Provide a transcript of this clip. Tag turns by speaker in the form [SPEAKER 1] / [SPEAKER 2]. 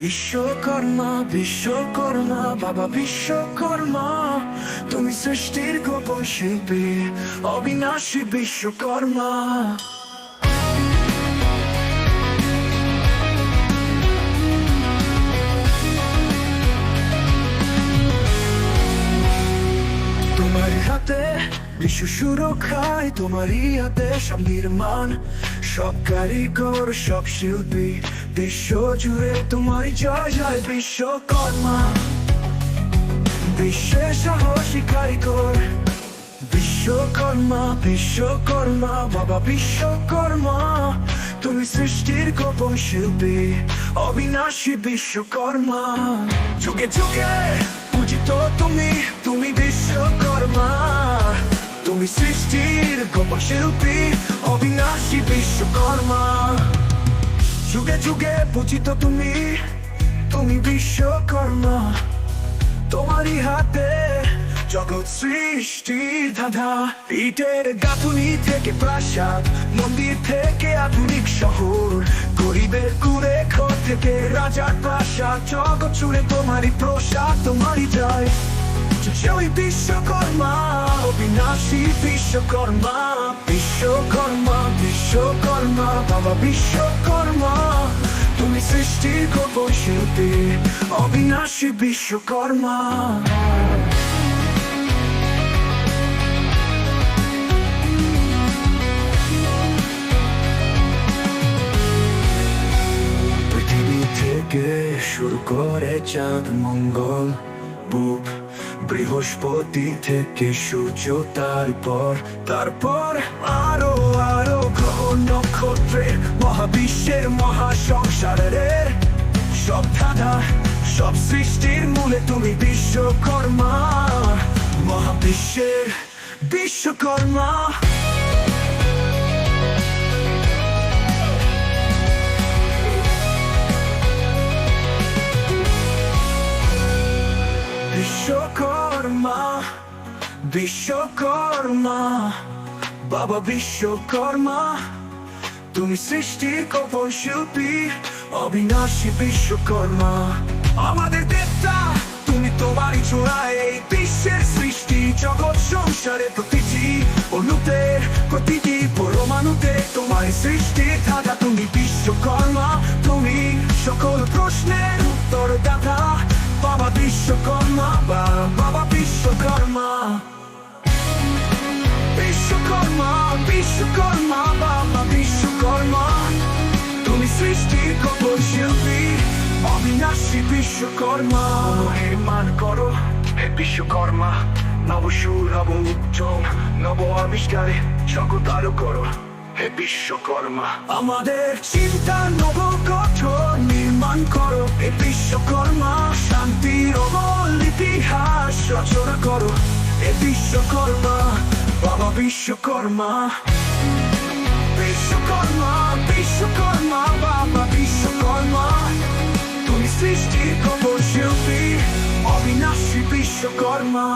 [SPEAKER 1] বিশ্বকর্মা বিশ্বকর্মা বাবা বিশ্বকর্মা, তুমি সৃষ্টির গোপন শিল্পী, অবিনাশী বিশ্বকর্মা। তোমার হাতে বিশ্ব সুরক্ষায়, তোমারই হাতে সব নির্মাণ, সব কারিগর, সব শিল্পী, বিশ্ব জুড়ে তোমার জয় জয় বিশ্বকর্মা। বিশ্বের সাহসী কারিগর বিশ্বকর্মা, বিশ্বকর্মা বাবা বিশ্বকর্মা, তুমি সৃষ্টির গোপন শিল্পী, অবিনাশী বিশ্বকর্মা। যুগে যুগে পূজিত তুমি, তুমি বিশ্বকর্মা, তুমি সৃষ্টির গোপন শিল্পী, অবিনাশী বিশ্বকর্মা। যুগে যুগে পূজিত তুমি, তুমি বিশ্বকর্মা, তোমারই হাতে জগৎ সৃষ্টির ধাঁধা। ইটের গাঁথুনি থেকে প্রাসাদ, মন্দির থেকে আধুনিক শহর, গরিবের কুড়ে ঘর থেকে রাজার প্রাসাদ, জগৎ জুড়ে তোমারই প্রসাদ, তোমারই জয় জয় বিশ্বকর্মা, অবিনাশী বিশ্বকর্মা। বিশ্বকর্মা বিশ্বকর্মা বাবা বিশ্বকর্মা, তুমি সৃষ্টির গোপন শিল্পী, অবিনাশী বিশ্বকর্মা। পৃথিবী থেকে শুরু করে চাঁদ মঙ্গল বুধ, বৃহস্পতি থেকে সূর্য, তারপর আরো আরো গ্রহ নক্ষত্রের, মহাবিশ্বের মহাসংসারের সব ধাঁধা, সব সৃষ্টির মূলে তুমি বিশ্বকর্মা, মহাবিশ্বের বিশ্বকর্মা। বিশ্বকর্মা বিশ্বকর্মা বাবা বিশ্বকর্মা, তুমি সৃষ্টির গোপন শিল্পী, অবিনাশী বিশ্বকর্মা। আমাদের দেবতা তুমি, তোমারই ছোঁয়ায় এই বিশ্বের সৃষ্টি, জগৎ সংসারে প্রতিটি অণুতে, প্রতিটি পরমাণুতে তোমার সৃষ্টির ধাঁধা। তুমি বিশ্বকর্মা, তুমি সকল প্রশ্নের উত্তর দাতা, বাবা বিশ্বকর্মা, বাবা বিশ্বকর্মা। বিশ্বকর্মা বিশ্বকর্মা বাবা বিশ্বকর্মা, তুমি সৃষ্টির গোপন শিল্পী, অবিনাশী বিশ্বকর্মা। নির্মাণ করো হে বিশ্বকর্মা, নবসুর নব উজ্জ্বল, নব আবিষ্কারে জগৎ আলো করো হে বিশ্বকর্মা। আমাদের চিন্তা নব গঠন নির্মাণ করো হে বিশ্বকর্মা, শান্তির অমল ইতিহাস রচনা করো হে বিশ্বকর্মা, বাবা বিশ্বকর্মা। বিশ্বকর্মা বিশ্বকর্মা বাবা বিশ্বকর্মা, তুমি সৃষ্টির গোপন শিল্পী, অবিনাশী বিশ্বকর্মা।